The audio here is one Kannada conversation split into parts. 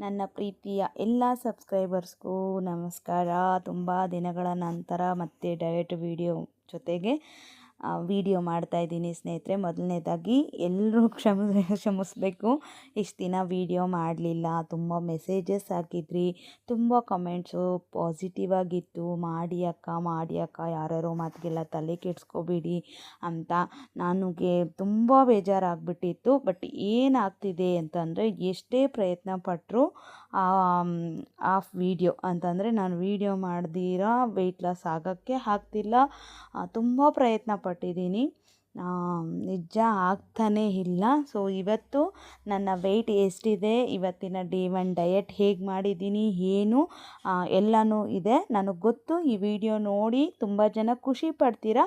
ನನ್ನ ಪ್ರೀತಿಯ ಎಲ್ಲ ಸಬ್ಸ್ಕ್ರೈಬರ್ಸ್ಗೂ ನಮಸ್ಕಾರ. ತುಂಬ ದಿನಗಳ ನಂತರ ಮತ್ತೆ ಡಯಟ್ ವಿಡಿಯೋ ಜೊತೆಗೆ ವಿಡಿಯೋ ಮಾಡ್ತಾಯಿದ್ದೀನಿ ಸ್ನೇಹಿತರೆ. ಮೊದಲನೇದಾಗಿ ಎಲ್ಲರೂ ಕ್ಷಮಿಸಬೇಕು, ಇಷ್ಟು ದಿನ ವಿಡಿಯೋ ಮಾಡಲಿಲ್ಲ. ತುಂಬ ಮೆಸೇಜಸ್ ಹಾಕಿದ್ರಿ, ತುಂಬ ಕಮೆಂಟ್ಸು ಪಾಸಿಟಿವ್ ಆಗಿತ್ತು. ಮಾಡಿ ಅಕ್ಕ ಯಾರ್ಯಾರೋ ಮಾತಿಗೆಲ್ಲ ತಲೆ ಕೆಡಿಸ್ಕೋಬೇಡಿ ಅಂತ. ನನಗೆ ತುಂಬ ಬೇಜಾರಾಗ್ಬಿಟ್ಟಿತ್ತು. ಬಟ್ ಏನಾಗ್ತಿದೆ ಅಂತಂದರೆ, ಎಷ್ಟೇ ಪ್ರಯತ್ನ ಪಟ್ಟರು ಆ ವಿಡಿಯೋ ಅಂತಂದರೆ ನಾನು ವಿಡಿಯೋ ಮಾಡ್ದಿರಾ ವೆಯ್ಟ್ ಲಾಸ್ ಆಗೋಕ್ಕೆ ಆಗ್ತಿಲ್ಲ. ತುಂಬ ಪ್ರಯತ್ನ ಪಟ್ಟಿದ್ದೀನಿ, ನಿಜ ಆಗ್ತಾನೇ ಇಲ್ಲ. ಸೊ ಇವತ್ತು ನನ್ನ ವೆಯ್ಟ್ ಎಷ್ಟಿದೆ, ಇವತ್ತಿನ ಡೇ 1 ಡಯಟ್ ಹೇಗೆ ಮಾಡಿದ್ದೀನಿ, ಏನು ಎಲ್ಲನೂ ಇದೆ ನನಗೆ ಗೊತ್ತು. ಈ ವಿಡಿಯೋ ನೋಡಿ ತುಂಬ ಜನ ಖುಷಿ ಪಡ್ತೀರಾ,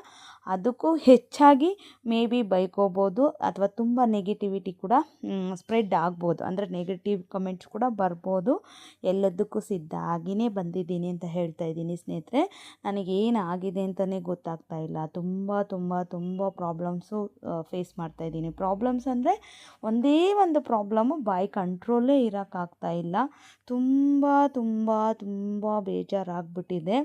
ಅದಕ್ಕೂ ಹೆಚ್ಚಾಗಿ ಮೇ ಬಿ ಬೈಕೋಬೋದು ಅಥವಾ ತುಂಬ ನೆಗೆಟಿವಿಟಿ ಕೂಡ ಸ್ಪ್ರೆಡ್ ಆಗ್ಬೋದು, ಅಂದರೆ ನೆಗೆಟಿವ್ ಕಮೆಂಟ್ಸ್ ಕೂಡ ಬರ್ಬೋದು. ಎಲ್ಲದಕ್ಕೂ ಸಿದ್ಧ ಆಗಿಯೇ ಬಂದಿದ್ದೀನಿ ಅಂತ ಹೇಳ್ತಾ ಇದ್ದೀನಿ ಸ್ನೇಹಿತರೆ. ನನಗೇನಾಗಿದೆ ಅಂತಲೇ ಗೊತ್ತಾಗ್ತಾ ಇಲ್ಲ. ತುಂಬ ಪ್ರಾಬ್ಲಮ್ಸು ಫೇಸ್ ಮಾಡ್ತಾಯಿದ್ದೀನಿ. ಪ್ರಾಬ್ಲಮ್ಸ್ ಅಂದರೆ ಒಂದೇ ಒಂದು ಪ್ರಾಬ್ಲಮ್ಮು, ಬಾಯಿ ಕಂಟ್ರೋಲೇ ಇರೋಕ್ಕಾಗ್ತಾ ಇಲ್ಲ. ತುಂಬ ಬೇಜಾರಾಗ್ಬಿಟ್ಟಿದೆ.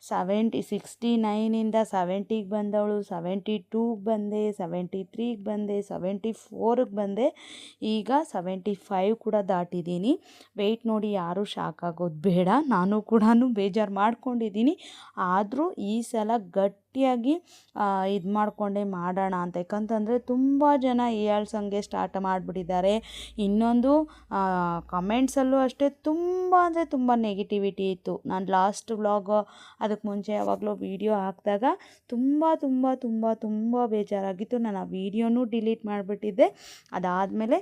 69ಇಂದ 70ಗೆ ಬಂದವಳು, 72ಗೆ ಬಂದೆ, 73ಗೆ ಬಂದೆ, 74ಗೆ ಬಂದೆ, ಈಗ 75 ಕೂಡ ದಾಟಿದ್ದೀನಿ. ವೆಯ್ಟ್ ನೋಡಿ ಯಾರೂ ಶಾಕ್ ಆಗೋದು ಬೇಡ, ನಾನು ಕೂಡ ಬೇಜಾರು ಮಾಡ್ಕೊಂಡಿದ್ದೀನಿ. ಆದರೂ ಈ ಸಲ ಗಟ್ಟಿಯಾಗಿ ಇದು ಮಾಡಿಕೊಂಡೇ ಮಾಡೋಣ ಅಂತ. ಯಾಕಂತಂದರೆ ತುಂಬ ಜನ ಹೀಯಾಳ್ಸೋಂಗೆ ಸ್ಟಾರ್ಟ್ ಮಾಡಿಬಿಟ್ಟಿದ್ದಾರೆ. ಇನ್ನೊಂದು ಕಮೆಂಟ್ಸಲ್ಲೂ ಅಷ್ಟೇ ತುಂಬ ನೆಗೆಟಿವಿಟಿ ಇತ್ತು. ನಾನು ಲಾಸ್ಟ್ ವ್ಲಾಗ್ ಅದಕ್ಕೆ ಮುಂಚೆ ಯಾವಾಗಲೂ ವಿಡಿಯೋ ಹಾಕಿದಾಗ ತುಂಬ ಬೇಜಾರಾಗಿತ್ತು. ನಾನು ಆ ವಿಡಿಯೋನೂ ಡಿಲೀಟ್ ಮಾಡಿಬಿಟ್ಟಿದ್ದೆ. ಅದಾದಮೇಲೆ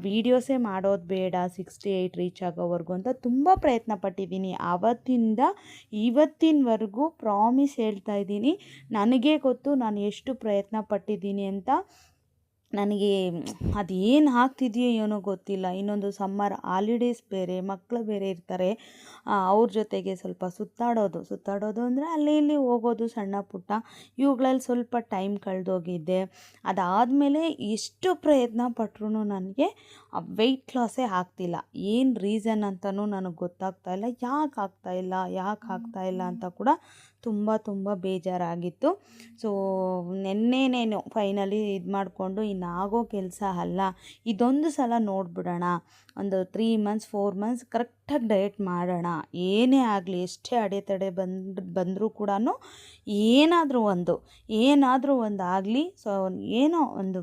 ವೀಡಿಯೋಸೇ ಮಾಡೋದು ಬೇಡ 68 ರೀಚ್ ಆಗೋವರೆಗೂ ಅಂತ ತುಂಬ ಪ್ರಯತ್ನ ಪಟ್ಟಿದ್ದೀನಿ. ಆವತ್ತಿಂದ ಇವತ್ತಿನವರೆಗೂ ಪ್ರಾಮಿಸ್ ಹೇಳ್ತಾ ಇದ್ದೀನಿ, ನನಗೇ ಗೊತ್ತು ನಾನು ಎಷ್ಟು ಪ್ರಯತ್ನ ಪಟ್ಟಿದ್ದೀನಿ ಅಂತ. ನನಗೆ ಅದೇನು ಆಗ್ತಿದೆಯೋ ಏನೋ ಗೊತ್ತಿಲ್ಲ. ಇನ್ನೊಂದು ಸಮ್ಮರ್ ಹಾಲಿಡೇಸ್ ಬೇರೆ, ಮಕ್ಕಳು ಬೇರೆ ಇರ್ತಾರೆ. ಅವ್ರ ಜೊತೆಗೆ ಸ್ವಲ್ಪ ಸುತ್ತಾಡೋದು ಅಂದರೆ ಅಲ್ಲಿ ಇಲ್ಲಿ ಹೋಗೋದು, ಸಣ್ಣ ಪುಟ್ಟ ಇವುಗಳಲ್ಲಿ ಸ್ವಲ್ಪ ಟೈಮ್ ಕಳೆದೋಗಿದ್ದೆ. ಅದಾದಮೇಲೆ ಎಷ್ಟು ಪ್ರಯತ್ನ ಪಟ್ಟರು ನನಗೆ ವೆಯ್ಟ್ ಲಾಸೇ ಆಗ್ತಿಲ್ಲ. ಏನು ರೀಸನ್ ಅಂತಲೂ ನನಗೆ ಗೊತ್ತಾಗ್ತಾ ಇಲ್ಲ. ಯಾಕೆ ಆಗ್ತಾ ಇಲ್ಲ ಅಂತ ಕೂಡ ತುಂಬ ಬೇಜಾರಾಗಿತ್ತು. ಸೊ ನೆನ್ನೆನೇನು ಫೈನಲಿ ಇದು ಮಾಡಿಕೊಂಡು, ಇನ್ನಾಗೋ ಕೆಲಸ ಅಲ್ಲ, ಇದೊಂದು ಸಲ ನೋಡಿಬಿಡೋಣ, ಒಂದು 3 ಮಂತ್ಸ್ 4 ಮಂತ್ಸ್ ಕರೆಕ್ಟಾಗಿ ಡಯಟ್ ಮಾಡೋಣ. ಏನೇ ಆಗಲಿ, ಎಷ್ಟೇ ಅಡೆತಡೆ ಬಂದರೂ ಕೂಡ ಏನಾದರೂ ಒಂದು ಆಗಲಿ, ಸೊ ಏನೋ ಒಂದು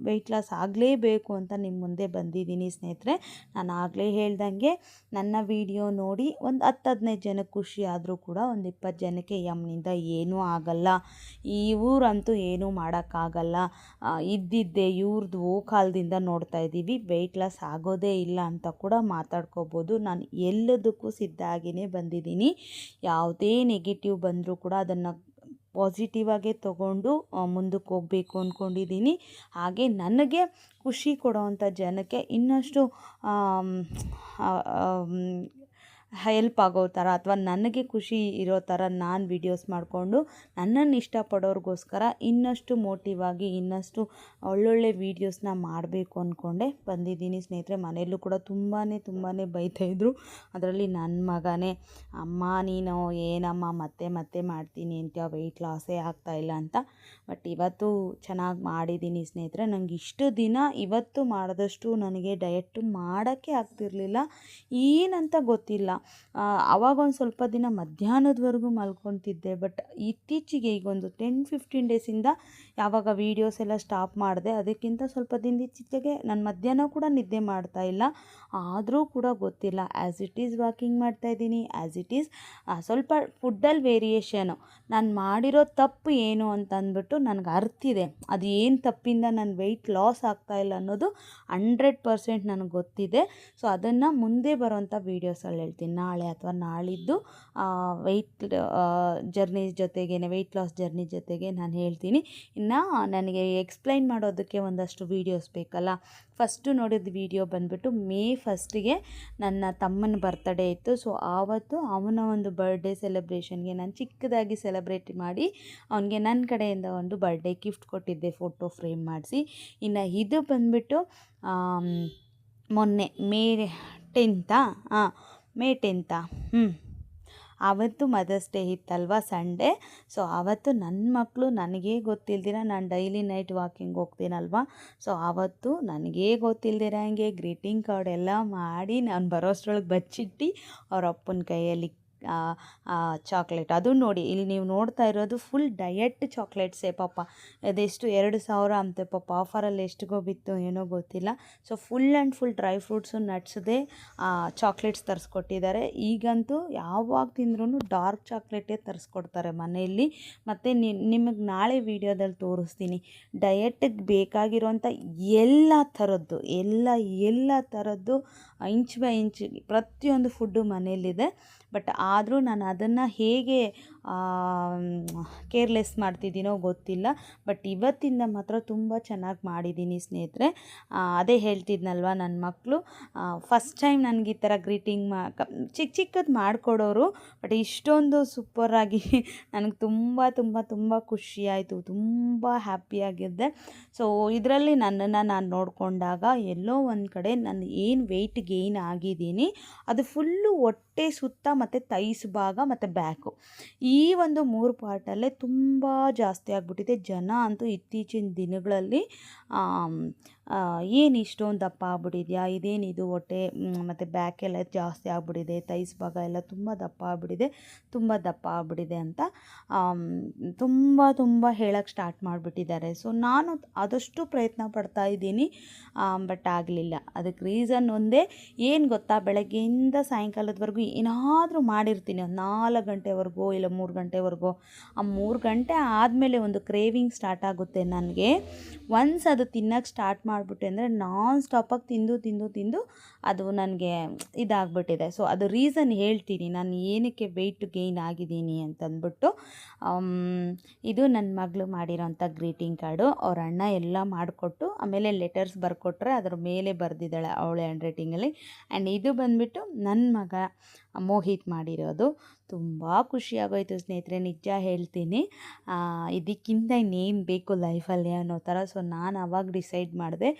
ವೆಯ್ಟ್ ಲಾಸ್ ಆಗಲೇಬೇಕು ಅಂತ ನಿಮ್ಮ ಮುಂದೆ ಬಂದಿದ್ದೀನಿ ಸ್ನೇಹಿತರೆ. ನಾನು ಆಗಲೇ ಹೇಳ್ದಂಗೆ ನನ್ನ ವಿಡಿಯೋ ನೋಡಿ ಒಂದು 10-15 ಜನಕ್ಕೆ ಖುಷಿ ಆದರೂ ಕೂಡ ಒಂದು 20 ಜನಕ್ಕೆ ಯಮ್ನಿಂದ ಏನೂ ಆಗಲ್ಲ, ಈ ಊರಂತೂ ಏನೂ ಮಾಡೋಕ್ಕಾಗಲ್ಲ, ಇದ್ದಿದ್ದೆ ಇವ್ರದ್ದು ಕಾಲದಿಂದ ನೋಡ್ತಾ ಇದ್ದೀವಿ, ವೆಯ್ಟ್ ಲಾಸ್ ಆಗೋದೇ ಇಲ್ಲ ಅಂತ ಕೂಡ ಮಾತಾಡ್ಕೋಬೋದು. ನಾನು ಎಲ್ಲದಕ್ಕೂ ಸಿದ್ಧ ಆಗಿಯೇ ಬಂದಿದ್ದೀನಿ. ಯಾವುದೇ ನೆಗೆಟಿವ್ ಬಂದರೂ ಕೂಡ ಅದನ್ನು ಪಾಸಿಟಿವ್ ಆಗೇ ತೊಗೊಂಡು ಮುಂದಕ್ಕೆ ಹೋಗಬೇಕು ಅಂದ್ಕೊಂಡಿದ್ದೀನಿ. ಹಾಗೆ ನನಗೆ ಖುಷಿ ಕೊಡೋವಂಥ ಜನಕ್ಕೆ ಇನ್ನಷ್ಟು ಹೆಲ್ಪ್ ಆಗೋ ಥರ ಅಥವಾ ನನಗೆ ಖುಷಿ ಇರೋ ಥರ ನಾನು ವಿಡಿಯೋಸ್ ಮಾಡಿಕೊಂಡು ನನ್ನನ್ನು ಇಷ್ಟಪಡೋರಿಗೋಸ್ಕರ ಇನ್ನಷ್ಟು ಮೋಟಿವ್ ಆಗಿ ಇನ್ನಷ್ಟು ಒಳ್ಳೊಳ್ಳೆ ವೀಡಿಯೋಸ್ನ ಮಾಡಬೇಕು ಅಂದ್ಕೊಂಡೆ ಬಂದಿದ್ದೀನಿ ಸ್ನೇಹಿತರೆ. ಮನೆಯಲ್ಲೂ ಕೂಡ ತುಂಬಾ ಬೈತಾಯಿದ್ರು. ಅದರಲ್ಲಿ ನನ್ನ ಮಗನೇ, ಅಮ್ಮ ನೀನು ಏನಮ್ಮ ಮತ್ತೆ ಮಾಡ್ತೀನಿ ಅಂತ, ವೆಯ್ಟ್ ಲಾಸೇ ಆಗ್ತಾಯಿಲ್ಲ ಅಂತ. ಬಟ್ ಇವತ್ತು ಚೆನ್ನಾಗಿ ಮಾಡಿದ್ದೀನಿ ಸ್ನೇಹಿತರೆ. ನನಗೆ ಇಷ್ಟು ದಿನ ಇವತ್ತು ಮಾಡಿದಷ್ಟು ನನಗೆ ಡಯಟ್ ಮಾಡೋಕ್ಕೆ ಆಗ್ತಿರಲಿಲ್ಲ, ಏನಂತ ಗೊತ್ತಿಲ್ಲ. ಆವಾಗೊಂದು ಸ್ವಲ್ಪ ದಿನ ಮಧ್ಯಾಹ್ನದವರೆಗೂ ಮಲ್ಕೊತಿದ್ದೆ. ಬಟ್ ಇತ್ತೀಚೆಗೆ ಈಗ ಒಂದು 10-15 ಡೇಸಿಂದ ಯಾವಾಗ ವೀಡಿಯೋಸ್ ಎಲ್ಲ ಸ್ಟಾಪ್ ಮಾಡಿದೆ, ಅದಕ್ಕಿಂತ ಸ್ವಲ್ಪ ದಿನದ ಇತ್ತೀಚೆಗೆ ನಾನು ಮಧ್ಯಾಹ್ನ ಕೂಡ ನಿದ್ದೆ ಮಾಡ್ತಾ ಇಲ್ಲ. ಆದರೂ ಕೂಡ ಗೊತ್ತಿಲ್ಲ, ಆ್ಯಸ್ ಇಟ್ ಈಸ್ ವಾಕಿಂಗ್ ಮಾಡ್ತಾಯಿದ್ದೀನಿ, ಆ್ಯಸ್ ಇಟ್ ಈಸ್ ಸ್ವಲ್ಪ ಫುಡ್ಡಲ್ಲಿ ವೇರಿಯೇಷನು. ನಾನು ಮಾಡಿರೋ ತಪ್ಪು ಏನು ಅಂತ ಅಂದ್ಬಿಟ್ಟು ನನಗೆ ಅರ್ತಿದೆ. ಅದು ಏನು ತಪ್ಪಿಂದ ನನ್ನ ವೆಯ್ಟ್ ಲಾಸ್ ಆಗ್ತಾಯಿಲ್ಲ ಅನ್ನೋದು 100% ನನಗೆ ಗೊತ್ತಿದೆ. ಸೊ ಅದನ್ನು ಮುಂದೆ ಬರೋವಂಥ ವೀಡಿಯೋಸಲ್ಲಿ ಹೇಳ್ತೀನಿ. ನಾಳೆ ಅಥವಾ ನಾಳಿದ್ದು ವೆಯ್ಟ್ ಲಾಸ್ ಜರ್ನಿ ಜೊತೆಗೆ ನಾನು ಹೇಳ್ತೀನಿ. ಇನ್ನು ನನಗೆ ಎಕ್ಸ್ಪ್ಲೈನ್ ಮಾಡೋದಕ್ಕೆ ಒಂದಷ್ಟು ವೀಡಿಯೋಸ್ ಬೇಕಲ್ಲ. ಫಸ್ಟು ನೋಡಿದ ವೀಡಿಯೋ ಬಂದುಬಿಟ್ಟು ಮೇ 1ಗೆ ನನ್ನ ತಮ್ಮನ ಬರ್ತ್ಡೇ ಇತ್ತು. ಸೊ ಆವತ್ತು ಅವನ ಒಂದು ಬರ್ಡೇ ಸೆಲೆಬ್ರೇಷನ್ಗೆ ನಾನು ಚಿಕ್ಕದಾಗಿ ಸೆಲೆಬ್ರೇಟ್ ಮಾಡಿ ಅವನಿಗೆ ನನ್ನ ಕಡೆಯಿಂದ ಒಂದು ಬರ್ಡೇ ಗಿಫ್ಟ್ ಕೊಟ್ಟಿದ್ದೆ, ಫೋಟೋ ಫ್ರೇಮ್ ಮಾಡಿಸಿ. ಇನ್ನು ಇದು ಬಂದುಬಿಟ್ಟು ಮೊನ್ನೆ ಮೇ 10th ಹಾಂ ಮೇ 10th ಆವತ್ತು ಮದರ್ಸ್ ಡೇ ಇತ್ತಲ್ವ ಸಂಡೇ. ಸೊ ಆವತ್ತು ನನ್ನ ಮಕ್ಕಳು ನನಗೇ ಗೊತ್ತಿಲ್ದಿರ, ನಾನು ಡೈಲಿ ನೈಟ್ ವಾಕಿಂಗ್ ಹೋಗ್ತೀನಲ್ವ, ಸೊ ಆವತ್ತು ನನಗೇ ಗೊತ್ತಿಲ್ದಿರ ಹಂಗೆ ಗ್ರೀಟಿಂಗ್ ಕಾರ್ಡ್ ಎಲ್ಲ ಮಾಡಿ ನಾನು ಬರೋಷ್ಟ್ರೊಳಗೆ ಬಚ್ಚಿಟ್ಟು ಅವ್ರ ಅಪ್ಪನ ಕೈಯಲ್ಲಿ ಚಾಕ್ಲೇಟ್, ಅದು ನೋಡಿ ಇಲ್ಲಿ ನೀವು ನೋಡ್ತಾ ಇರೋದು ಫುಲ್ ಡಯಟ್ ಚಾಕ್ಲೇಟ್ಸೇ ಪಾಪ. ಅದೆಷ್ಟು 2,000 ಅಂತೆ ಪಾಪ, ಆಫರಲ್ಲಿ ಎಷ್ಟಿಗೋ ಬಿತ್ತು ಏನೋ ಗೊತ್ತಿಲ್ಲ. So full and full dry fruits ನಟ್ಸ್ದೇ ಚಾಕ್ಲೇಟ್ಸ್ ತರಿಸ್ಕೊಟ್ಟಿದ್ದಾರೆ. ಈಗಂತೂ ಯಾವಾಗ ತಿಂದ್ರೂ ಡಾರ್ಕ್ ಚಾಕ್ಲೇಟೇ ತರಿಸ್ಕೊಡ್ತಾರೆ ಮನೆಯಲ್ಲಿ. ಮತ್ತು ನಿಮಗೆ ನಾಳೆ ವೀಡಿಯೋದಲ್ಲಿ ತೋರಿಸ್ತೀನಿ ಡಯಟಿಗೆ ಬೇಕಾಗಿರೋಂಥ ಎಲ್ಲ ಥರದ್ದು ಇಂಚ್ ಬೈ ಇಂಚ್ ಪ್ರತಿಯೊಂದು ಫುಡ್ಡು ಮನೆಯಲ್ಲಿದೆ. ಬಟ್ ಆದರೂ ನಾನು ಅದನ್ನು ಹೇಗೆ ಕೇರ್ಲೆಸ್ ಮಾಡ್ತಿದ್ದೀನೋ ಗೊತ್ತಿಲ್ಲ. ಬಟ್ ಇವತ್ತಿಂದ ಮಾತ್ರ ತುಂಬ ಚೆನ್ನಾಗಿ ಮಾಡಿದ್ದೀನಿ ಸ್ನೇಹಿತರೆ. ಅದೇ ಹೇಳ್ತಿದ್ನಲ್ವ, ನನ್ನ ಮಕ್ಕಳು ಫಸ್ಟ್ ಟೈಮ್ ನನಗೆ ಈ ಥರ ಗ್ರೀಟಿಂಗ್ ಚಿಕ್ಕದು ಮಾಡಿಕೊಡೋರು. ಬಟ್ ಇಷ್ಟೊಂದು ಸೂಪರಾಗಿ ನನಗೆ ತುಂಬ ಖುಷಿಯಾಯಿತು, ತುಂಬ ಹ್ಯಾಪಿಯಾಗಿದ್ದೆ. ಸೊ ಇದರಲ್ಲಿ ನನ್ನನ್ನು ನಾನು ನೋಡಿಕೊಂಡಾಗ ಎಲ್ಲೋ ಒಂದು ಕಡೆ ನಾನು ಏನು ವೆಯ್ಟ್ ಗೇಯ್ನ್ ಆಗಿದ್ದೀನಿ ಅದು ಫುಲ್ಲು ಹೊಟ್ಟೆ ಸುತ್ತ ಮತ್ತು ಥೈಸ್ ಭಾಗ ಮತ್ತು ಬ್ಯಾಕು, ಈ ಒಂದು 3 ಪಾರ್ಟಲ್ಲೇ ತುಂಬ ಜಾಸ್ತಿ ಆಗಿಬಿಟ್ಟಿದೆ. ಜನ ಅಂತೂ ಇತ್ತೀಚಿನ ದಿನಗಳಲ್ಲಿ ಏನು ಇಷ್ಟೊಂದು ದಪ್ಪ ಆಗ್ಬಿಟ್ಟಿದೆಯಾ, ಇದೇನಿದು ಹೊಟ್ಟೆ ಮತ್ತು ಬ್ಯಾಕೆಲ್ಲ ಜಾಸ್ತಿ ಆಗ್ಬಿಟ್ಟಿದೆ, ಥೈಸ್ ಭಾಗ ಎಲ್ಲ ತುಂಬ ದಪ್ಪ ಆಗ್ಬಿಟ್ಟಿದೆ ಅಂತ ತುಂಬ ಹೇಳೋಕ್ಕೆ ಸ್ಟಾರ್ಟ್ ಮಾಡಿಬಿಟ್ಟಿದ್ದಾರೆ. ಸೊ ನಾನು ಆದಷ್ಟು ಪ್ರಯತ್ನ ಪಡ್ತಾ ಇದ್ದೀನಿ, ಬಟ್ ಆಗಲಿಲ್ಲ. ಅದಕ್ಕೆ ರೀಸನ್ ಒಂದೇ, ಏನು ಗೊತ್ತಾ, ಬೆಳಗ್ಗೆಯಿಂದ ಸಾಯಂಕಾಲದವರೆಗೂ ಏನಾದರೂ ಮಾಡಿರ್ತೀನಿ, ಒಂದು 4 ಗಂಟೆವರೆಗೂ ಇಲ್ಲ 3 ಗಂಟೆವರೆಗೂ. ಆ 3 ಗಂಟೆ ಆದಮೇಲೆ ಒಂದು ಕ್ರೇವಿಂಗ್ ಸ್ಟಾರ್ಟ್ ಆಗುತ್ತೆ ನನಗೆ. ಒನ್ಸ್ ಅದು ತಿನ್ನೋಕ್ಕೆ ಸ್ಟಾರ್ಟ್ ಮಾಡಿಬಿಟ್ಟೆ ಅಂದರೆ ನಾನ್ ಸ್ಟಾಪಾಗಿ ತಿಂದು ಅದು ನನಗೆ ಇದಾಗ್ಬಿಟ್ಟಿದೆ. ಸೊ ಅದು ರೀಸನ್ ಹೇಳ್ತೀನಿ ನಾನು ಏನಕ್ಕೆ ವೆಯ್ಟ್ ಗೇಯ್ನ್ ಆಗಿದ್ದೀನಿ ಅಂತಂದ್ಬಿಟ್ಟು. ಇದು ನನ್ನ ಮಗಳು ಮಾಡಿರೋಂಥ ಗ್ರೀಟಿಂಗ್ ಕಾರ್ಡು. ಅವ್ರ ಅಣ್ಣ ಎಲ್ಲ ಮಾಡಿಕೊಟ್ಟು ಆಮೇಲೆ ಲೆಟರ್ಸ್ ಬರ್ಕೊಟ್ರೆ ಅದ್ರ ಮೇಲೆ ಬರೆದಿದ್ದಾಳೆ ಅವಳೆ ಹ್ಯಾಂಡ್ ರೈಟಿಂಗಲ್ಲಿ. ಆ್ಯಂಡ್ ಇದು ಬಂದುಬಿಟ್ಟು ನನ್ನ ಮಗ ಮೋಹಿತ್ ಮಾಡಿರೋದು. ತುಂಬ ಖುಷಿಯಾಗೋಯ್ತು ಸ್ನೇಹಿತರೆ, ನಿಜ ಹೇಳ್ತೀನಿ. ಇದಕ್ಕಿಂತ ಇನ್ನೇನು ಬೇಕು ಲೈಫಲ್ಲಿ ಅನ್ನೋ ಥರ. ಸೊ ನಾನು ಆವಾಗ ಡಿಸೈಡ್ ಮಾಡಿದೆ,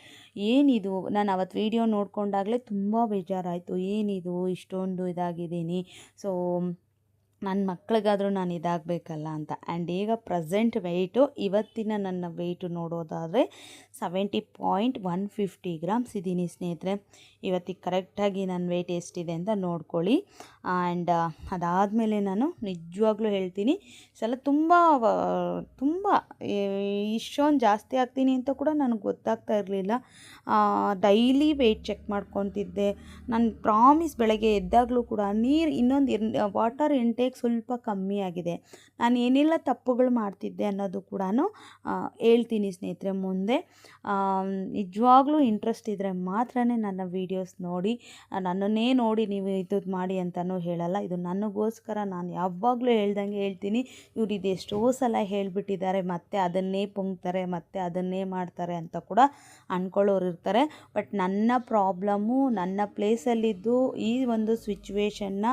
ಏನಿದು, ನಾನು ಅವತ್ತು ವೀಡಿಯೋ ನೋಡ್ಕೊಂಡಾಗಲೇ ತುಂಬ ಬೇಜಾರಾಯಿತು, ಏನಿದು ಇಷ್ಟೊಂದು ಇದಾಗಿದ್ದೀನಿ, ಸೊ ನನ್ನ ಮಕ್ಳಿಗಾದರೂ ನಾನು ಇದಾಗಬೇಕಲ್ಲ ಅಂತ. ಆ್ಯಂಡ್ ಈಗ ಪ್ರೆಸೆಂಟ್ ವೆಯ್ಟು, ಇವತ್ತಿನ ನನ್ನ ವೆಯ್ಟು ನೋಡೋದಾದರೆ 70.150 ಗ್ರಾಮ್ಸ್ ಇದ್ದೀನಿ ಸ್ನೇಹಿತರೆ. ಇವತ್ತಿಗೆ ಕರೆಕ್ಟಾಗಿ ನನ್ನ ವೆಯ್ಟ್ ಎಷ್ಟಿದೆ ಅಂತ ನೋಡ್ಕೊಳ್ಳಿ. ಆ್ಯಂಡ್ ಅದಾದಮೇಲೆ ನಾನು ನಿಜವಾಗ್ಲೂ ಹೇಳ್ತೀನಿ, ಸಲ ತುಂಬ ಇಷ್ಟೊಂದು ಜಾಸ್ತಿ ಆಗ್ತೀನಿ ಅಂತ ಕೂಡ ನನಗೆ ಗೊತ್ತಾಗ್ತಾ ಇರಲಿಲ್ಲ. ಡೈಲಿ ವೆಯ್ಟ್ ಚೆಕ್ ಮಾಡ್ಕೊತಿದ್ದೆ. ನಾನು ಪ್ರಾಮಿಸ್ ಬೆಳಗ್ಗೆ ಎದ್ದಾಗಲೂ ಕೂಡ ವಾಟರ್ ಇಂಟೇಕ್ ಸ್ವಲ್ಪ ಕಮ್ಮಿ ಆಗಿದೆ. ನಾನು ಏನೆಲ್ಲ ತಪ್ಪುಗಳು ಮಾಡ್ತಿದ್ದೆ ಅನ್ನೋದು ಕೂಡ ಹೇಳ್ತೀನಿ ಸ್ನೇಹಿತರೆ ಮುಂದೆ. ನಿಜವಾಗ್ಲೂ ಇಂಟ್ರೆಸ್ಟ್ ಇದ್ದರೆ ಮಾತ್ರ ನನ್ನ ವೀಡಿಯೋಸ್ ನೋಡಿ, ನನ್ನನ್ನೇ ನೋಡಿ ನೀವು ಇದು ಮಾಡಿ ಅಂತಲೂ ಹೇಳಲ್ಲ. ಇದು ನನಗೋಸ್ಕರ ನಾನು ಯಾವಾಗಲೂ ಹೇಳ್ದಂಗೆ ಹೇಳ್ತೀನಿ. ಇವ್ರು ಇದು ಎಷ್ಟೋ ಸಲ ಹೇಳಿಬಿಟ್ಟಿದ್ದಾರೆ, ಮತ್ತೆ ಅದನ್ನೇ ಪುಂಗ್ತಾರೆ, ಮತ್ತೆ ಅದನ್ನೇ ಮಾಡ್ತಾರೆ ಅಂತ ಕೂಡ ಅಂದ್ಕೊಳ್ಳೋರು ಇರ್ತಾರೆ. ಬಟ್ ನನ್ನ ಪ್ರಾಬ್ಲಮ್ಮು, ನನ್ನ ಪ್ಲೇಸಲ್ಲಿದ್ದು ಈ ಒಂದು ಸಿಚುವೇಶನ್ನ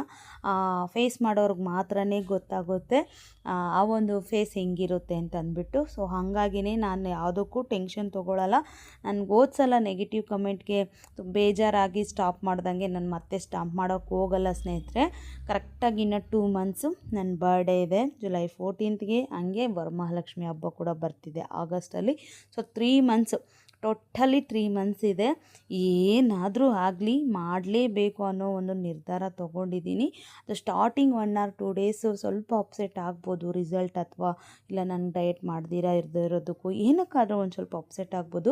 ಫೇಸ್ ಮಾಡೋರ್ಗೆ ಮಾತ್ರನೇ ಗೊತ್ತಾಗುತ್ತೆ ಆ ಒಂದು ಫೇಸ್ ಹೆಂಗಿರುತ್ತೆ ಅಂತ ಅಂದ್ಬಿಟ್ಟು. ಸೊ ಹಾಗಾಗಿನೇ ನಾನು ಯಾವುದಕ್ಕೂ ಟೆನ್ಷನ್ ತೊಗೊಳ್ಳಲ್ಲ. ನನಗೆ ಹೋದ್ಸಲ ನೆಗೆಟಿವ್ ಕಮೆಂಟ್ಗೆ ಬೇಜಾರಾಗಿ ಸ್ಟಾಪ್ ಮಾಡ್ದಂಗೆ ನಾನು ಮತ್ತೆ ಸ್ಟಾಪ್ ಮಾಡೋಕ್ಕೆ ಹೋಗಲ್ಲ ಸ್ನೇಹಿತರೆ. ಕರೆಕ್ಟಾಗಿ ಇನ್ನು 2 ಮಂತ್ಸು ನನ್ನ ಬರ್ಡೇ ಇದೆ, ಜುಲೈ 14th. ಹಂಗೆ ವರಮಹಾಲಕ್ಷ್ಮಿ ಹಬ್ಬ ಕೂಡ ಬರ್ತಿದೆ ಆಗಸ್ಟಲ್ಲಿ. ಸೊ 3 ಮಂತ್ಸು, ಟೋಟಲಿ 3 ಮಂತ್ಸ್ ಇದೆ. ಏನಾದರೂ ಆಗಲಿ ಮಾಡಲೇಬೇಕು ಅನ್ನೋ ಒಂದು ನಿರ್ಧಾರ ತೊಗೊಂಡಿದ್ದೀನಿ. ಅದು ಸ್ಟಾರ್ಟಿಂಗ್ 1 or 2 ಡೇಸು ಸ್ವಲ್ಪ ಅಪ್ಸೆಟ್ ಆಗ್ಬೋದು ರಿಸಲ್ಟ್, ಅಥವಾ ಇಲ್ಲ ನನಗೆ ಡಯಟ್ ಮಾಡ್ದಿರಾ ಇರೋದಕ್ಕೂ ಏನಕ್ಕಾದರೂ ಒಂದು ಸ್ವಲ್ಪ ಅಪ್ಸೆಟ್ ಆಗ್ಬೋದು.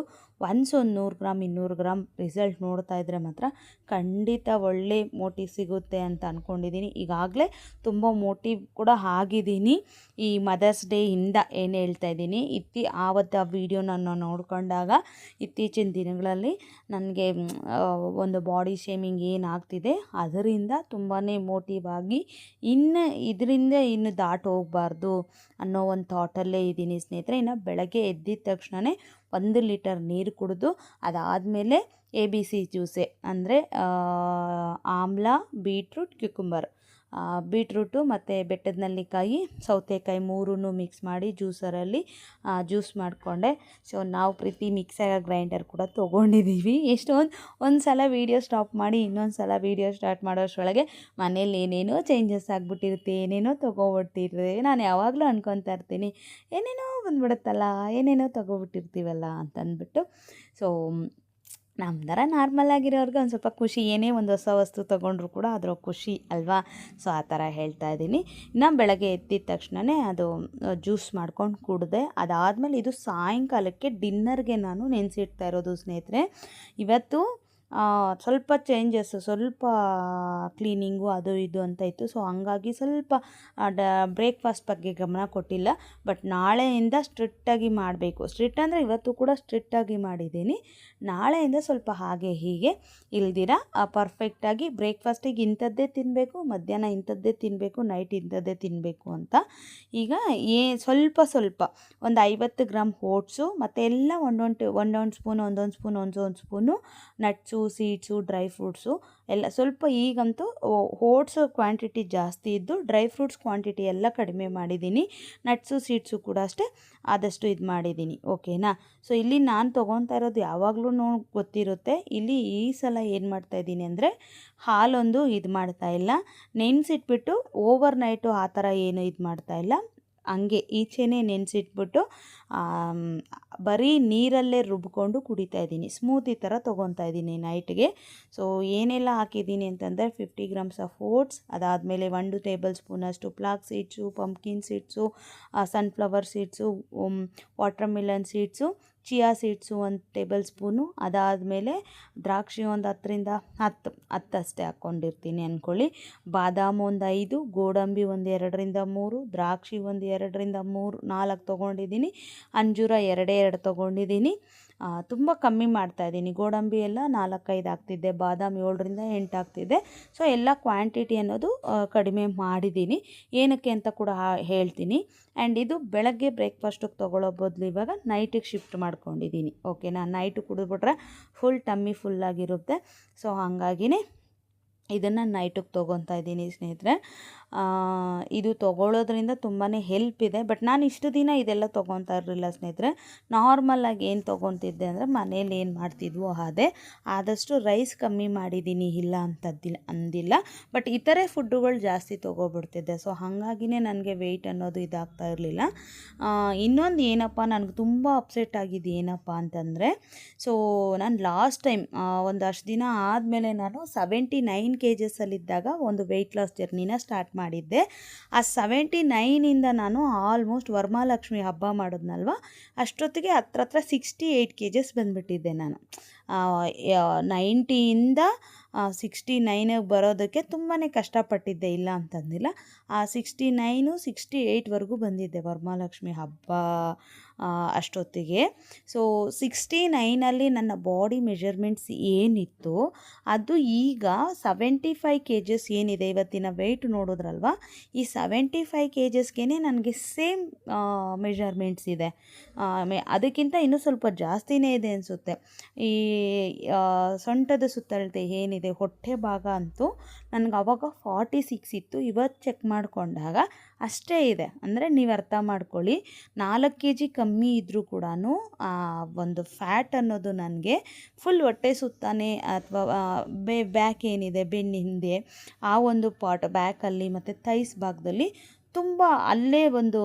ಒನ್ಸ್ ಒಂದು 100 ಗ್ರಾಮ್ 200 ಗ್ರಾಮ್ ರಿಸಲ್ಟ್ ನೋಡ್ತಾ ಇದ್ದರೆ ಮಾತ್ರ ಖಂಡಿತ ಒಳ್ಳೆ ಮೋಟಿವ್ ಸಿಗುತ್ತೆ ಅಂತ ಅಂದ್ಕೊಂಡಿದ್ದೀನಿ. ಈಗಾಗಲೇ ತುಂಬ ಮೋಟಿವ್ ಕೂಡ ಆಗಿದ್ದೀನಿ. ಈ ಮದರ್ಸ್ ಡೇ ಇಂದ ಏನು ಹೇಳ್ತಾ ಇದ್ದೀನಿ, ಆವತ್ತು ಆ ವಿಡಿಯೋ ನಾನು ನೋಡ್ಕೊಂಡಾಗ ಇತ್ತೀಚಿನ ದಿನಗಳಲ್ಲಿ ನನಗೆ ಒಂದು ಬಾಡಿ ಶೇಮಿಂಗ್ ಏನಾಗ್ತಿದೆ ಅದರಿಂದ ತುಂಬಾ ಮೋಟಿವ್ ಆಗಿ ಇದರಿಂದ ಇನ್ನು ದಾಟ್ ಹೋಗಬಾರ್ದು ಅನ್ನೋ ಒಂದು ಥಾಟಲ್ಲೇ ಇದ್ದೀನಿ ಸ್ನೇಹಿತರೆ. ಇನ್ನು ಬೆಳಗ್ಗೆ ಎದ್ದಿದ ತಕ್ಷಣವೇ 1 ಲೀಟರ್ ನೀರು ಕುಡಿದು, ಅದಾದಮೇಲೆ ABC ಜ್ಯೂಸೆ ಅಂದರೆ ಆಮ್ಲ, ಬೀಟ್ರೂಟ್, ಕ್ಯುಕುಂಬರ್ ಬೀಟ್ರೂಟು ಮತ್ತು ಬೆಟ್ಟದ ನೆಲ್ಲಿಕಾಯಿ ಸೌತೆಕಾಯಿ ಮೂರೂ ಮಿಕ್ಸ್ ಮಾಡಿ ಜ್ಯೂಸರಲ್ಲಿ ಜ್ಯೂಸ್ ಮಾಡಿಕೊಂಡೆ. ಸೊ ನಾವು ಪ್ರೀತಿ ಮಿಕ್ಸರ್ ಗ್ರೈಂಡರ್ ಕೂಡ ತೊಗೊಂಡಿದ್ದೀವಿ. ಒಂದು ಸಲ ವೀಡಿಯೋ ಸ್ಟಾಪ್ ಮಾಡಿ ಇನ್ನೊಂದು ಸಲ ವೀಡಿಯೋ ಸ್ಟಾರ್ಟ್ ಮಾಡೋಷ್ಟರೊಳಗೆ ಮನೇಲಿ ಏನೇನೋ ಚೇಂಜಸ್ ಆಗಿಬಿಟ್ಟಿರುತ್ತೆ, ಏನೇನೋ ತೊಗೊಬಿಟ್ಟಿರ್ತದೆ. ನಾನು ಯಾವಾಗಲೂ ಅನ್ಕೊತಾ ಇರ್ತೀನಿ ಏನೇನೋ ಬಂದ್ಬಿಡುತ್ತಲ್ಲ, ಏನೇನೋ ತೊಗೊಬಿಟ್ಟಿರ್ತೀವಲ್ಲ ಅಂತಂದ್ಬಿಟ್ಟು. ಸೊ ನಮ್ಮ ಥರ ನಾರ್ಮಲ್ ಆಗಿರೋರ್ಗೆ ಒಂದು ಸ್ವಲ್ಪ ಖುಷಿ, ಏನೇ ಒಂದು ಹೊಸ ವಸ್ತು ತೊಗೊಂಡ್ರು ಕೂಡ ಅದರ ಖುಷಿ ಅಲ್ವಾ. ಸೊ ಆ ಥರ ಹೇಳ್ತಾ ಇದ್ದೀನಿ. ಇನ್ನು ಬೆಳಗ್ಗೆ ಎದ್ದಿದ ತಕ್ಷಣವೇ ಅದು ಜ್ಯೂಸ್ ಮಾಡ್ಕೊಂಡು ಕುಡಿದೆ. ಅದಾದಮೇಲೆ ಇದು ಸಾಯಂಕಾಲಕ್ಕೆ ಡಿನ್ನರ್ಗೆ ನಾನು ನೆನೆಸಿಡ್ತಾ ಇರೋದು ಸ್ನೇಹಿತರೆ. ಇವತ್ತು ಸ್ವಲ್ಪ ಚೇಂಜಸ್ಸು, ಸ್ವಲ್ಪ ಕ್ಲೀನಿಂಗು ಅದು ಇದು ಅಂತ ಇತ್ತು. ಸೊ ಹಂಗಾಗಿ ಸ್ವಲ್ಪ ಬ್ರೇಕ್ಫಾಸ್ಟ್ ಬಗ್ಗೆ ಗಮನ ಕೊಟ್ಟಿಲ್ಲ. ಬಟ್ ನಾಳೆಯಿಂದ ಸ್ಟ್ರಿಕ್ಟಾಗಿ ಮಾಡಬೇಕು. ಸ್ಟ್ರಿಕ್ಟ್ ಅಂದರೆ ಇವತ್ತು ಕೂಡ ಸ್ಟ್ರಿಕ್ಟಾಗಿ ಮಾಡಿದ್ದೀನಿ. ನಾಳೆಯಿಂದ ಸ್ವಲ್ಪ ಹಾಗೆ ಹೀಗೆ ಇಲ್ದಿರ ಪರ್ಫೆಕ್ಟಾಗಿ ಬ್ರೇಕ್ಫಾಸ್ಟಿಗೆ ಇಂಥದ್ದೇ ತಿನ್ನಬೇಕು, ಮಧ್ಯಾಹ್ನ ಇಂಥದ್ದೇ ತಿನ್ನಬೇಕು, ನೈಟ್ ಇಂಥದ್ದೇ ತಿನ್ನಬೇಕು ಅಂತ. ಈಗ ಸ್ವಲ್ಪ ಒಂದು 50 ಗ್ರಾಮ್ ಓಟ್ಸು ಮತ್ತು ಎಲ್ಲ ಒಂದೊಂದು spoon nuts, seeds, dry fruits ಎಲ್ಲ ಸ್ವಲ್ಪ. ಈಗಂತೂ ಓಟ್ಸ್ ಕ್ವಾಂಟಿಟಿ ಜಾಸ್ತಿ ಇದ್ದು ಡ್ರೈ ಫ್ರೂಟ್ಸ್ ಕ್ವಾಂಟಿಟಿ ಎಲ್ಲ ಕಡಿಮೆ ಮಾಡಿದ್ದೀನಿ. ನಟ್ಸು ಸೀಡ್ಸು ಕೂಡ ಅಷ್ಟೇ ಆದಷ್ಟು ಇದು ಮಾಡಿದ್ದೀನಿ. ಓಕೆನಾ. ಸೊ ಇಲ್ಲಿ ನಾನು ತೊಗೊತಾ ಇರೋದು ಯಾವಾಗಲೂ ಗೊತ್ತಿರುತ್ತೆ. ಇಲ್ಲಿ ಈ ಸಲ ಏನು ಮಾಡ್ತಾಯಿದ್ದೀನಿ ಅಂದರೆ ಹಾಲೊಂದು ಇದು ಮಾಡ್ತಾಯಿಲ್ಲ, ನೆನೆಸಿಟ್ಬಿಟ್ಟು ಓವರ್ ನೈಟು ಆ ಥರ ಏನು ಇದು ಮಾಡ್ತಾಯಿಲ್ಲ. ಹಂಗೆ ಈಚೆನೇ ನೆನೆಸಿಟ್ಬಿಟ್ಟು ಬರೀ ನೀರಲ್ಲೇ ರುಬ್ಕೊಂಡು ಕುಡಿತಾ ಇದ್ದೀನಿ. ಸ್ಮೂತಿ ಥರ ತೊಗೊತಾ ಇದ್ದೀನಿ ನೈಟ್ಗೆ. ಸೊ ಏನೆಲ್ಲ ಹಾಕಿದ್ದೀನಿ ಅಂತಂದರೆ 50 ಗ್ರಾಮ್ಸ್ ಆಫ್ ಓಟ್ಸ್, ಅದಾದಮೇಲೆ 1 ಟೇಬಲ್ ಸ್ಪೂನಷ್ಟು flax seeds, pumpkin seeds, sunflower seeds, watermelon seeds, chia seeds 1 table spoon, ಅದಾದಮೇಲೆ ದ್ರಾಕ್ಷಿ ಒಂದು 10 ಅಷ್ಟೇ ಹಾಕ್ಕೊಂಡಿರ್ತೀನಿ ಅಂದ್ಕೊಳ್ಳಿ. ಬಾದಾಮಿ ಒಂದು 5, ಗೋಡಂಬಿ ಒಂದು 2ರಿಂದ 3, ದ್ರಾಕ್ಷಿ ಒಂದು 2ರಿಂದ 4 ತೊಗೊಂಡಿದ್ದೀನಿ. ಅಂಜೂರ 2 ತೊಗೊಂಡಿದ್ದೀನಿ. ತುಂಬ ಕಮ್ಮಿ ಮಾಡ್ತಾಯಿದ್ದೀನಿ. ಗೋಡಂಬಿ ಎಲ್ಲ 4-5 ಆಗ್ತಿದ್ದೆ, ಬಾದಾಮಿ 7ರಿಂದ 8 ಆಗ್ತಿದ್ದೆ. ಸೊ ಎಲ್ಲ ಕ್ವಾಂಟಿಟಿ ಅನ್ನೋದು ಕಡಿಮೆ ಮಾಡಿದ್ದೀನಿ. ಏನಕ್ಕೆ ಅಂತ ಕೂಡ ಹೇಳ್ತೀನಿ. ಆ್ಯಂಡ್ ಇದು ಬೆಳಗ್ಗೆ ಬ್ರೇಕ್ಫಾಸ್ಟಿಗೆ ತೊಗೊಳ್ಳೋ ಬದಲು ಇವಾಗ ನೈಟಿಗೆ ಶಿಫ್ಟ್ ಮಾಡ್ಕೊಂಡಿದ್ದೀನಿ. ಓಕೆನಾ. ನೈಟು ಕುಡಿದ್ಬಿಟ್ರೆ ಫುಲ್ ಟಮ್ಮಿ ಫುಲ್ಲಾಗಿರುತ್ತೆ. ಸೊ ಹಾಗಾಗಿನೇ ಇದನ್ನು ನೈಟಿಗೆ ತೊಗೊತಾ ಇದ್ದೀನಿ ಸ್ನೇಹಿತರೆ. ಇದು ತೊಗೊಳ್ಳೋದ್ರಿಂದ ತುಂಬಾ ಹೆಲ್ಪ್ ಇದೆ. ಬಟ್ ನಾನು ಇಷ್ಟು ದಿನ ಇದೆಲ್ಲ ತೊಗೊತಾ ಇರಲಿಲ್ಲ ಸ್ನೇಹಿತರೆ. ನಾರ್ಮಲಾಗಿ ಏನು ತೊಗೊತಿದ್ದೆ ಅಂದರೆ ಮನೇಲಿ ಏನು ಮಾಡ್ತಿದ್ವೋ ಅದೇ. ಆದಷ್ಟು ರೈಸ್ ಕಮ್ಮಿ ಮಾಡಿದ್ದೀನಿ, ಇಲ್ಲ ಅಂದಿಲ್ಲ. ಬಟ್ ಇತರೆ ಫುಡ್ಡುಗಳು ಜಾಸ್ತಿ ತೊಗೊಬಿಡ್ತಿದ್ದೆ. ಸೊ ಹಾಗಾಗಿನೇ ನನಗೆ ವೆಯ್ಟ್ ಅನ್ನೋದು ಇದಾಗ್ತಾ ಇರಲಿಲ್ಲ. ಇನ್ನೊಂದು ಏನಪ್ಪ ನನಗೆ ತುಂಬ ಅಪ್ಸೆಟ್ ಆಗಿದೆ ಏನಪ್ಪ ಅಂತಂದರೆ, ಸೊ ನಾನು ಲಾಸ್ಟ್ ಟೈಮ್ ಒಂದಷ್ಟು ದಿನ ಆದಮೇಲೆ ನಾನು 79 kgsಲ್ಲಿದ್ದಾಗ ಒಂದು ವೆಯ್ಟ್ ಲಾಸ್ ಜರ್ನಿನ ಸ್ಟಾರ್ಟ್ ಮಾಡಿದ್ದೆ. ಆ 79ಇಂದ ನಾನು ಆಲ್ಮೋಸ್ಟ್ ವರಮಹಾಲಕ್ಷ್ಮಿ ಹಬ್ಬ ಮಾಡೋದ್ನಲ್ವ, ಅಷ್ಟೊತ್ತಿಗೆ ಹತ್ರ 68 kgs ಬಂದುಬಿಟ್ಟಿದ್ದೆ ನಾನು. 90ಇಂದ 69ಗೆ ಬರೋದಕ್ಕೆ ತುಂಬಾ ಕಷ್ಟಪಟ್ಟಿದ್ದೆ, ಇಲ್ಲ ಅಂತಂದಿಲ್ಲ. ಆ 69, 68ವರೆಗೂ ಬಂದಿದ್ದೆ ವರಮಹಾಲಕ್ಷ್ಮಿ ಹಬ್ಬ ಅಷ್ಟೊತ್ತಿಗೆ. ಸೊ 69ಅಲ್ಲಿ ನನ್ನ ಬಾಡಿ ಮೆಜರ್ಮೆಂಟ್ಸ್ ಏನಿತ್ತು ಅದು ಈಗ 75 kgs ಏನಿದೆ, ಇವತ್ತಿನ ವೆಯ್ಟ್ ನೋಡಿದ್ರಲ್ವ, ಈ 75 kgsಗೆ ನನಗೆ ಸೇಮ್ ಮೆಜರ್ಮೆಂಟ್ಸ್ ಇದೆ. ಅದಕ್ಕಿಂತ ಇನ್ನೂ ಸ್ವಲ್ಪ ಜಾಸ್ತಿನೇ ಇದೆ ಅನಿಸುತ್ತೆ. ಈ ಸೊಂಟದ ಸುತ್ತಳತೆ ಏನಿದೆ, ಹೊಟ್ಟೆ ಭಾಗ ಅಂತೂ ನನಗೆ ಆವಾಗ 46 ಇತ್ತು. ಇವತ್ತು ಚೆಕ್ ಮಾಡಿಕೊಂಡಾಗ ಅಷ್ಟೇ ಇದೆ. ಅಂದರೆ ನೀವು ಅರ್ಥ ಮಾಡ್ಕೊಳ್ಳಿ, 4 kg ಕಮ್ಮಿ ಇದ್ದರೂ ಕೂಡ ಒಂದು ಫ್ಯಾಟ್ ಅನ್ನೋದು ನನಗೆ ಫುಲ್ ಹೊಟ್ಟೆ ಸುತ್ತಾನೆ ಅಥವಾ ಬ್ಯಾಕ್ ಏನಿದೆ ಬೆನ್ನ ಹಿಂದೆ ಆ ಒಂದು ಪಾರ್ಟ್ ಬ್ಯಾಕಲ್ಲಿ ಮತ್ತು ಥೈಸ್ ಭಾಗದಲ್ಲಿ ತುಂಬ ಅಲ್ಲೇ ಒಂದು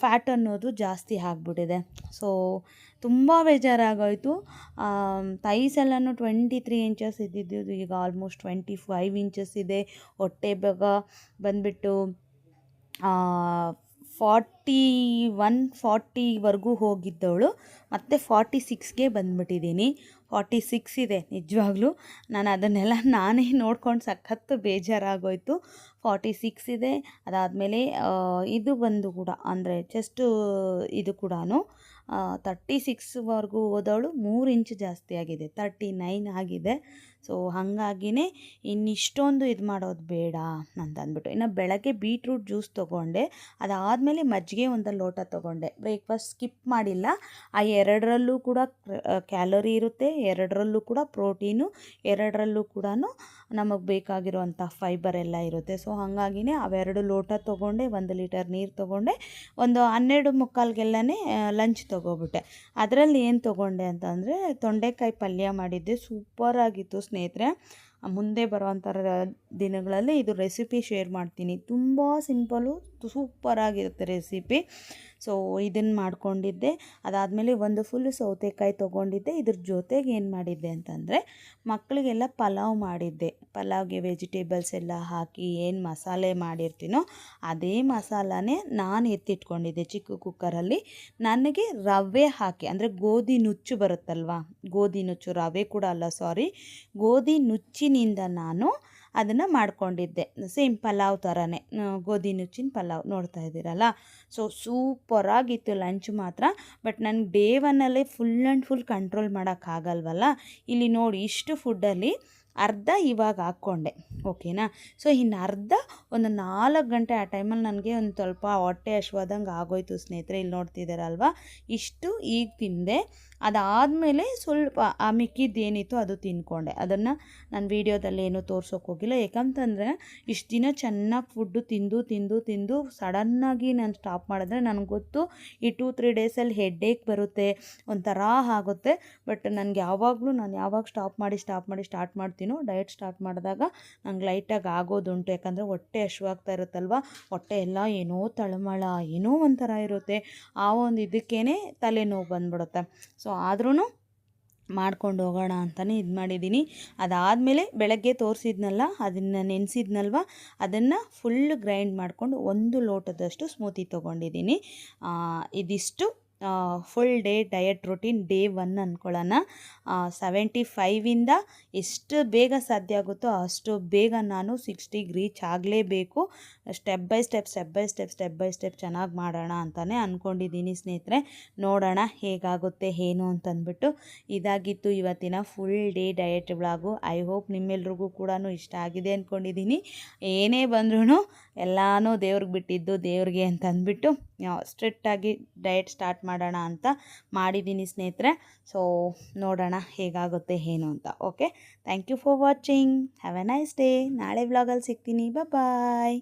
ಫ್ಯಾಟ್ ಅನ್ನೋದು ಜಾಸ್ತಿ ಆಗಿಬಿಟ್ಟಿದೆ. ಸೊ ತುಂಬ ಬೇಜಾರಾಗೋಯಿತು. ಥೈಸ್ ಎಲ್ಲನೂ 23 ಇಂಚಸ್ ಇದ್ದಿದ್ದು ಈಗ ಆಲ್ಮೋಸ್ಟ್ 25 ಇಂಚಸ್ ಇದೆ. ಹೊಟ್ಟೆ ಭಾಗ ಬಂದುಬಿಟ್ಟು 41-40ವರೆಗೂ ಹೋಗಿದ್ದವಳು ಮತ್ತು 46ಗೆ ಬಂದುಬಿಟ್ಟಿದ್ದೀನಿ. 46 ಇದೆ ನಿಜವಾಗ್ಲೂ. ನಾನು ಅದನ್ನೆಲ್ಲ ನಾನೇ ನೋಡ್ಕೊಂಡು ಸಖತ್ತು ಬೇಜಾರಾಗೋಯಿತು. 46 ಇದೆ. ಅದಾದಮೇಲೆ ಇದು ಬಂದು ಕೂಡ ಅಂದರೆ ಚೆಸ್ಟು ಇದು ಕೂಡ 36ವರೆಗೂ ಹೋದವಳು 3 ಇಂಚ್ ಜಾಸ್ತಿ ಆಗಿದೆ, 39 ಆಗಿದೆ. ಸೊ ಹಾಗಾಗಿನೇ ಇನ್ನಿಷ್ಟೊಂದು ಇದು ಮಾಡೋದು ಬೇಡ ಅಂತಂದ್ಬಿಟ್ಟು ಇನ್ನು ಬೆಳಗ್ಗೆ ಬೀಟ್ರೂಟ್ ಜ್ಯೂಸ್ ತೊಗೊಂಡೆ. ಅದಾದಮೇಲೆ ಮಜ್ಜಿಗೆ ಒಂದು ಲೋಟ ತೊಗೊಂಡೆ. ಬ್ರೇಕ್ಫಾಸ್ಟ್ ಸ್ಕಿಪ್ ಮಾಡಿಲ್ಲ. ಆ ಎರಡರಲ್ಲೂ ಕೂಡ ಕ್ಯಾಲರಿ ಇರುತ್ತೆ, ಎರಡರಲ್ಲೂ ಕೂಡ ಪ್ರೋಟೀನು, ಎರಡರಲ್ಲೂ ಕೂಡ ನಮಗೆ ಬೇಕಾಗಿರೋವಂಥ ಫೈಬರ್ ಎಲ್ಲ ಇರುತ್ತೆ. ಸೊ ಹಾಗಾಗಿನೇ ಅವೆರಡು ಲೋಟ ತೊಗೊಂಡೆ, 1 ಲೀಟರ್ ನೀರು ತೊಗೊಂಡೆ, ಒಂದು 12:45ಗೆಲ್ಲನೇ ಲಂಚ್ ತೊಗೊಬಿಟ್ಟೆ. ಅದರಲ್ಲಿ ಏನು ತೊಗೊಂಡೆ ಅಂತಂದರೆ ತೊಂಡೆಕಾಯಿ ಪಲ್ಯ ಮಾಡಿದ್ದೆ, ಸೂಪರಾಗಿತ್ತು ಸ್ನೇಹಿತರೆ. ಮುಂದೆ ಬರೋವಂಥ ದಿನಗಳಲ್ಲಿ ಇದು ರೆಸಿಪಿ ಶೇರ್ ಮಾಡ್ತೀನಿ. ತುಂಬ ಸಿಂಪಲು, ಸೂಪರಾಗಿರುತ್ತೆ ರೆಸಿಪಿ. ಸೊ ಇದನ್ನು ಮಾಡ್ಕೊಂಡಿದ್ದೆ. ಅದಾದಮೇಲೆ ಒಂದು ಫುಲ್ ಸೌತೆಕಾಯಿ ತೊಗೊಂಡಿದ್ದೆ. ಇದ್ರ ಜೊತೆಗೆ ಏನು ಮಾಡಿದ್ದೆ ಅಂತಂದರೆ ಮಕ್ಕಳಿಗೆಲ್ಲ ಪಲಾವ್ ಮಾಡಿದ್ದೆ. ಪಲಾವ್ಗೆ ವೆಜಿಟೇಬಲ್ಸ್ ಎಲ್ಲ ಹಾಕಿ ಏನು ಮಸಾಲೆ ಮಾಡಿರ್ತೀನೋ ಅದೇ ಮಸಾಲನೇ ನಾನು ಎತ್ತಿಟ್ಕೊಂಡಿದ್ದೆ ಚಿಕ್ಕ ಕುಕ್ಕರಲ್ಲಿ. ನನಗೆ ರವೆ ಹಾಕಿ, ಅಂದರೆ ಗೋಧಿ ನುಚ್ಚು ಬರುತ್ತಲ್ವ, ಗೋಧಿ ನುಚ್ಚು, ರವೆ ಕೂಡ ಅಲ್ಲ ಸಾರಿ, ಗೋಧಿ ನುಚ್ಚಿನಿಂದ ನಾನು ಅದನ್ನು ಮಾಡ್ಕೊಂಡಿದ್ದೆ. ಸೇಮ್ ಪಲಾವ್ ಥರನೇ, ಗೋಧಿ ನುಚ್ಚಿನ ಪಲಾವ್ ನೋಡ್ತಾ ಇದ್ದೀರಲ್ಲ. ಸೊ ಸೂಪರಾಗಿತ್ತು ಲಂಚ್ ಮಾತ್ರ. ಬಟ್ ನನಗೆ ಡೇ ಒನ್ನಲ್ಲೇ ಫುಲ್ ಆ್ಯಂಡ್ ಫುಲ್ ಕಂಟ್ರೋಲ್ ಮಾಡೋಕ್ಕಾಗಲ್ವಲ್ಲ. ಇಲ್ಲಿ ನೋಡಿ, ಇಷ್ಟು ಫುಡ್ಡಲ್ಲಿ ಅರ್ಧ ಇವಾಗ ಹಾಕ್ಕೊಂಡೆ, ಓಕೆನಾ. ಸೊ ಇನ್ನು ಅರ್ಧ ಒಂದು 4 ಗಂಟೆ ಆ ಟೈಮಲ್ಲಿ ನನಗೆ ಒಂದು ಸ್ವಲ್ಪ ಹೊಟ್ಟೆ ಹಶ್ವಾದಂಗೆ ಆಗೋಯ್ತು ಸ್ನೇಹಿತರೆ. ಇಲ್ಲಿ ನೋಡ್ತಿದ್ದೀರಲ್ವ, ಇಷ್ಟು ಈಗ ತಿಂದೆ. ಅದಾದಮೇಲೆ ಸ್ವಲ್ಪ ಆ ಮಿಕ್ಕಿದ್ದೇನಿತ್ತು ಅದು ತಿಂದ್ಕೊಂಡೆ. ಅದನ್ನು ನಾನು ವೀಡಿಯೋದಲ್ಲಿ ಏನೂ ತೋರ್ಸೋಕೆ ಹೋಗಿಲ್ಲ, ಯಾಕಂತಂದರೆ ಇಷ್ಟು ದಿನ ಚೆನ್ನಾಗಿ ಫುಡ್ಡು ತಿಂದು ಸಡನ್ನಾಗಿ ನಾನು ಸ್ಟಾಪ್ ಮಾಡಿದ್ರೆ ನನಗೆ ಗೊತ್ತು ಈ 2-3 ಡೇಸಲ್ಲಿ ಹೆಡ್ಏಕ್ ಬರುತ್ತೆ, ಒಂಥರ ಆಗುತ್ತೆ. ಬಟ್ ನನಗೆ ನಾನು ಯಾವಾಗ ಸ್ಟಾಪ್ ಮಾಡ್ತೀನೋ, ಡಯಟ್ ಸ್ಟಾರ್ಟ್ ಮಾಡಿದಾಗ ನಂಗೆ ಲೈಟಾಗಿ ಆಗೋದುಂಟು. ಯಾಕಂದರೆ ಹೊಟ್ಟೆ ಹಶ್ವಾಗ್ತಾ ಇರುತ್ತಲ್ವ, ಹೊಟ್ಟೆ ಎಲ್ಲ ಏನೋ ತಳಮಳ, ಏನೋ ಒಂಥರ ಇರುತ್ತೆ. ಆ ಒಂದು ಇದಕ್ಕೇ ತಲೆನೋವು ಬಂದ್ಬಿಡುತ್ತೆ. ಸೊ ಆದ್ರೂ ಮಾಡ್ಕೊಂಡು ಹೋಗೋಣ ಅಂತಲೇ ಇದು ಮಾಡಿದ್ದೀನಿ. ಅದಾದಮೇಲೆ ಬೆಳಗ್ಗೆ ತೋರಿಸಿದ್ನಲ್ಲ, ಅದನ್ನು ನೆನೆಸಿದ್ನಲ್ವ, ಅದನ್ನು ಫುಲ್ ಗ್ರೈಂಡ್ ಮಾಡಿಕೊಂಡು 1 ಲೋಟದಷ್ಟು ಸ್ಮೂತಿ ತೊಗೊಂಡಿದ್ದೀನಿ. ಇದಿಷ್ಟು full day diet routine day 1 ಅಂದ್ಕೊಳ್ಳೋಣ. 75ಇಂದ ಎಷ್ಟು ಬೇಗ ಸಾಧ್ಯ ಆಗುತ್ತೋ ಅಷ್ಟು ಬೇಗ ನಾನು 60ಗೆ ರೀಚ್ ಆಗಲೇಬೇಕು. ಸ್ಟೆಪ್ ಬೈ ಸ್ಟೆಪ್ ಚೆನ್ನಾಗಿ ಮಾಡೋಣ ಅಂತಲೇ ಅಂದ್ಕೊಂಡಿದ್ದೀನಿ ಸ್ನೇಹಿತರೆ. ನೋಡೋಣ ಹೇಗಾಗುತ್ತೆ ಏನು ಅಂತಂದ್ಬಿಟ್ಟು. ಇದಾಗಿತ್ತು ಇವತ್ತಿನ full day diet vlog. I hope ನಿಮ್ಮೆಲ್ರಿಗೂ ಕೂಡ ಇಷ್ಟ ಆಗಿದೆ ಅಂದ್ಕೊಂಡಿದ್ದೀನಿ. ಏನೇ ಬಂದ್ರೂ ಎಲ್ಲನೂ ದೇವ್ರಿಗೆ ಬಿಟ್ಟಿದ್ದು ದೇವ್ರಿಗೆ ಅಂತಂದ್ಬಿಟ್ಟು ಸ್ಟ್ರಿಕ್ಟಾಗಿ ಡಯಟ್ ಸ್ಟಾರ್ಟ್ ಮಾಡೋಣ ಅಂತ ಮಾಡಿದ್ದೀನಿ ಸ್ನೇಹಿತರೆ. ಸೊ ನೋಡೋಣ ಹೇಗಾಗುತ್ತೆ ಏನು ಅಂತ. Okay, thank you for watching. Have a nice day. ನಾಳೆ ವ್ಲಾಗಲ್ಲಿ ಸಿಗ್ತೀನಿ. ಬಾಯ್.